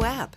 app.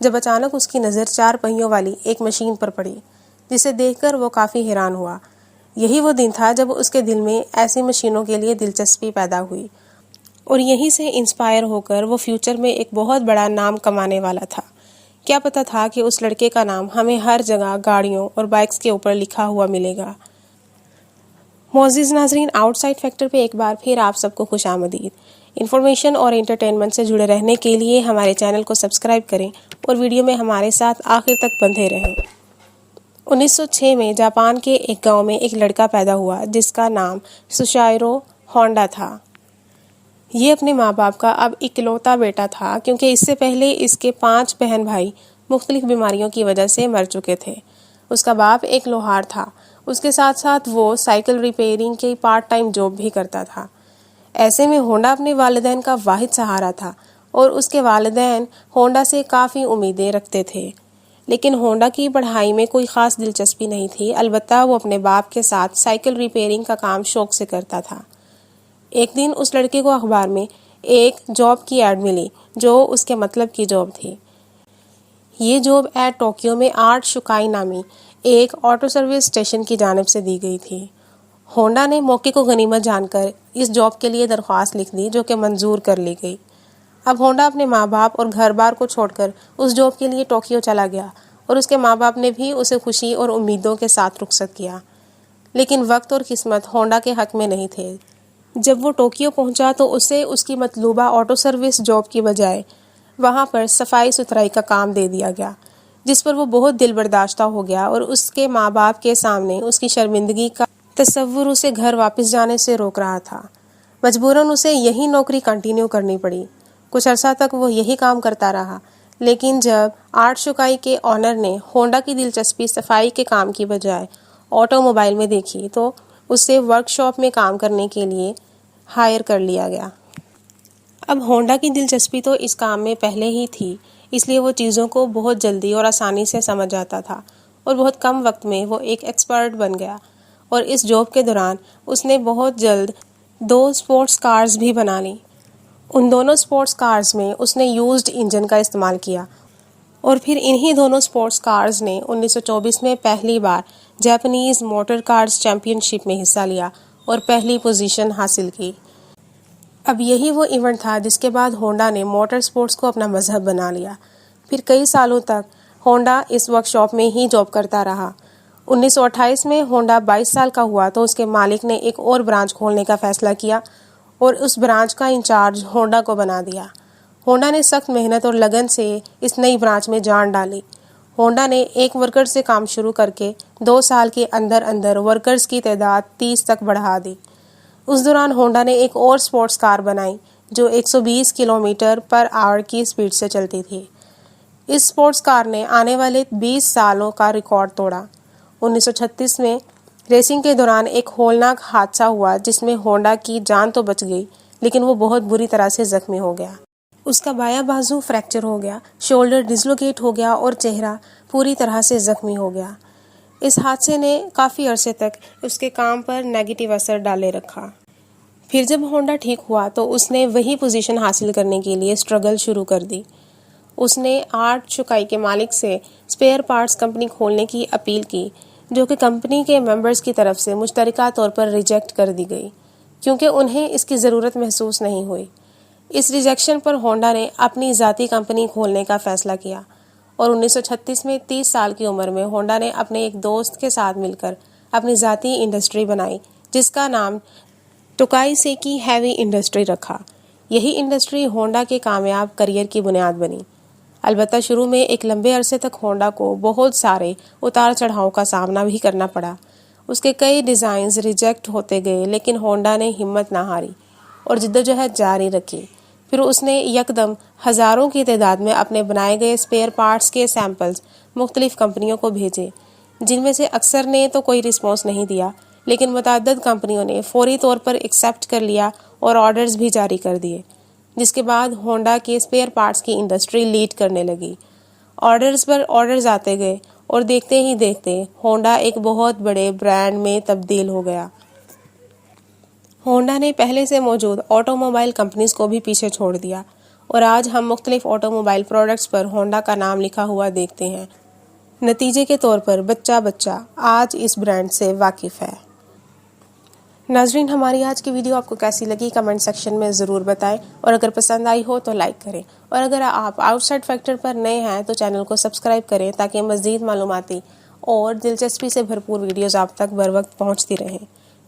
جب اچانک اس کی نظر 4 پہیوں والی ایک مشین پر پڑی، جسے دیکھ کر وہ کافی حیران ہوا۔ یہی وہ دن تھا جب اس کے دل میں ایسی مشینوں کے لیے دلچسپی پیدا ہوئی، اور یہیں سے انسپائر ہو کر وہ فیوچر میں ایک بہت بڑا نام کمانے والا تھا۔ کیا پتا تھا کہ اس لڑکے کا نام ہمیں ہر جگہ گاڑیوں اور بائکس کے اوپر لکھا ہوا ملے گا۔ معزز ناظرین، آؤٹ سائڈ فیکٹر پہ ایک بار پھر آپ سب کو خوش آمدید۔ انفارمیشن اور انٹرٹینمنٹ سے جڑے رہنے کے لیے ہمارے چینل کو سبسکرائب کریں اور ویڈیو میں ہمارے ساتھ آخر تک بندھے رہیں۔ 1906 میں جاپان کے ایک گاؤں میں ایک لڑکا پیدا ہوا جس کا نام سوشائرو ہونڈا تھا۔ یہ اپنے ماں باپ کا اب اکلوتا بیٹا تھا، کیونکہ اس سے پہلے اس کے 5 بہن بھائی مختلف بیماریوں کی وجہ سے مر چکے تھے۔ اس کا باپ ایک لوہار تھا، اس کے ساتھ ساتھ وہ سائیکل ریپیئرنگ کی پارٹ ٹائم جاب بھی کرتا تھا۔ ایسے میں ہونڈا اپنے والدین کا واحد سہارا تھا، اور اس کے والدین ہونڈا سے کافی امیدیں رکھتے تھے۔ لیکن ہونڈا کی پڑھائی میں کوئی خاص دلچسپی نہیں تھی، البتہ وہ اپنے باپ کے ساتھ سائیکل ریپیئرنگ کا کام شوق سے کرتا تھا۔ ایک دن اس لڑکے کو اخبار میں ایک جاب کی ایڈ ملی جو اس کے مطلب کی جاب تھی۔ یہ جاب ایڈ ٹوکیو میں 8 شوکائی نامی ایک آٹو سروس اسٹیشن کی جانب سے دی گئی تھی۔ ہونڈا نے موقع کو غنیمت جان کر اس جاب کے لیے درخواست لکھ دی، جو کہ منظور کر لی گئی۔ اب ہونڈا اپنے ماں باپ اور گھر بار کو چھوڑ کر اس جاب کے لیے ٹوکیو چلا گیا، اور اس کے ماں باپ نے بھی اسے خوشی اور امیدوں کے ساتھ رخصت کیا۔ لیکن وقت اور قسمت ہونڈا کے حق میں نہیں تھے۔ جب وہ ٹوکیو پہنچا تو اسے اس کی مطلوبہ آٹو سروس جاب کی بجائے وہاں پر صفائی ستھرائی کا کام دے دیا گیا، جس پر وہ بہت دل برداشتہ ہو گیا، اور اس کے ماں باپ کے سامنے اس کی شرمندگی کا تصور اسے گھر واپس جانے سے روک رہا تھا۔ مجبوراً اسے یہی نوکری کنٹینیو کرنی پڑی۔ کچھ عرصہ تک وہ یہی کام کرتا رہا، لیکن جب 8 شوکائی کے آنر نے ہونڈا کی دلچسپی صفائی کے کام کی بجائے آٹو موبائل میں دیکھی تو اسے ورک شاپ میں کام کرنے کے لیے ہائر کر لیا گیا۔ اب ہونڈا کی دلچسپی تو اس کام میں پہلے ہی تھی، اس لیے وہ چیزوں کو بہت جلدی اور آسانی سے سمجھ جاتا تھا، اور بہت کم وقت میں وہ ایک ایکسپرٹ بن گیا۔ اور اس جاب کے دوران اس نے بہت جلد 2 سپورٹس کارز بھی بنا لیں۔ ان دونوں سپورٹس کارز میں اس نے یوزڈ انجن کا استعمال کیا، اور پھر انہی دونوں سپورٹس کارز نے 1924 میں پہلی بار جاپانیز موٹر کارز چیمپئن شپ میں حصہ لیا اور پہلی پوزیشن حاصل کی۔ اب یہی وہ ایونٹ تھا جس کے بعد ہونڈا نے موٹر سپورٹس کو اپنا مذہب بنا لیا۔ پھر کئی سالوں تک ہونڈا اس ورک شاپ میں ہی جاب کرتا رہا۔ 1928 میں ہونڈا 22 سال کا ہوا تو اس کے مالک نے ایک اور برانچ کھولنے کا فیصلہ کیا، اور اس برانچ کا انچارج ہونڈا کو بنا دیا۔ ہونڈا نے سخت محنت اور لگن سے اس نئی برانچ میں جان ڈالی۔ ہونڈا نے ایک ورکر سے کام شروع کر کے 2 سال کے اندر اندر ورکرز کی تعداد 30 تک بڑھا دی۔ اس دوران ہونڈا نے ایک اور سپورٹس کار بنائی جو 120 کلومیٹر پر آور کی سپیڈ سے چلتی تھی۔ اس سپورٹس کار نے آنے والے 20 سالوں کا ریکارڈ توڑا۔ 1936 میں ریسنگ کے دوران ایک ہولناک حادثہ ہوا جس میں ہونڈا کی جان تو بچ گئی، لیکن وہ بہت بری طرح سے زخمی ہو گیا۔ اس کا بایاں بازو فریکچر ہو گیا، شولڈر ڈسلوکیٹ ہو گیا، اور چہرہ پوری طرح سے زخمی ہو گیا۔ اس حادثے نے کافی عرصے تک اس کے کام پر نیگیٹو اثر ڈالے رکھا۔ پھر جب ہونڈا ٹھیک ہوا تو اس نے وہی پوزیشن حاصل کرنے کے لیے سٹرگل شروع کر دی۔ اس نے 8 شوکائی کے مالک سے اسپیئر پارٹس کمپنی کھولنے کی اپیل کی، جو کہ کمپنی کے ممبرز کی طرف سے مشترکہ طور پر ریجیکٹ کر دی گئی، کیونکہ انہیں اس کی ضرورت محسوس نہیں ہوئی۔ اس ریجیکشن پر ہونڈا نے اپنی ذاتی کمپنی کھولنے کا فیصلہ کیا، اور 1936 میں 30 سال کی عمر میں ہونڈا نے اپنے ایک دوست کے ساتھ مل کر اپنی ذاتی انڈسٹری بنائی، جس کا نام ٹوکائی سیکی ہیوی انڈسٹری رکھا۔ یہی انڈسٹری ہونڈا کے کامیاب کریئر کی بنیاد بنی۔ البتہ شروع میں ایک لمبے عرصے تک ہونڈا کو بہت سارے اتار چڑھاؤ کا سامنا بھی کرنا پڑا۔ اس کے کئی ڈیزائنز ریجیکٹ ہوتے گئے، لیکن ہونڈا نے ہمت نہ ہاری اور جدوجہد جاری رکھی۔ پھر اس نے یکدم ہزاروں کی تعداد میں اپنے بنائے گئے اسپیئر پارٹس کے سیمپلز مختلف کمپنیوں کو بھیجے، جن میں سے اکثر نے تو کوئی رسپانس نہیں دیا، لیکن متعدد کمپنیوں نے فوری طور پر ایکسیپٹ کر لیا اور آرڈرز بھی جاری کر دیے، جس کے بعد ہونڈا کے اسپیئر پارٹس کی انڈسٹری لیڈ کرنے لگی۔ آرڈرز پر آرڈرز آتے گئے، اور دیکھتے ہی دیکھتے ہونڈا ایک بہت بڑے برانڈ میں تبدیل ہو گیا۔ ہونڈا نے پہلے سے موجود آٹو موبائل کمپنیز کو بھی پیچھے چھوڑ دیا اور آج ہم مختلف آٹو موبائل پروڈکٹس پر ہونڈا کا نام لکھا ہوا دیکھتے ہیں۔ نتیجے کے طور پر بچہ آج اس برانڈ سے واقف ہے۔ ناظرین، ہماری آج کی ویڈیو آپ کو کیسی لگی کمنٹ سیکشن میں ضرور بتائیں، اور اگر پسند آئی ہو تو لائک کریں، اور اگر آپ آؤٹ سائڈ فیکٹر پر نئے ہیں تو چینل کو سبسکرائب کریں تاکہ مزید معلوماتی اور دلچسپی سے بھرپور ویڈیوز آپ تک بر وقت پہنچتی رہیں۔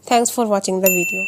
Thanks for watching the video.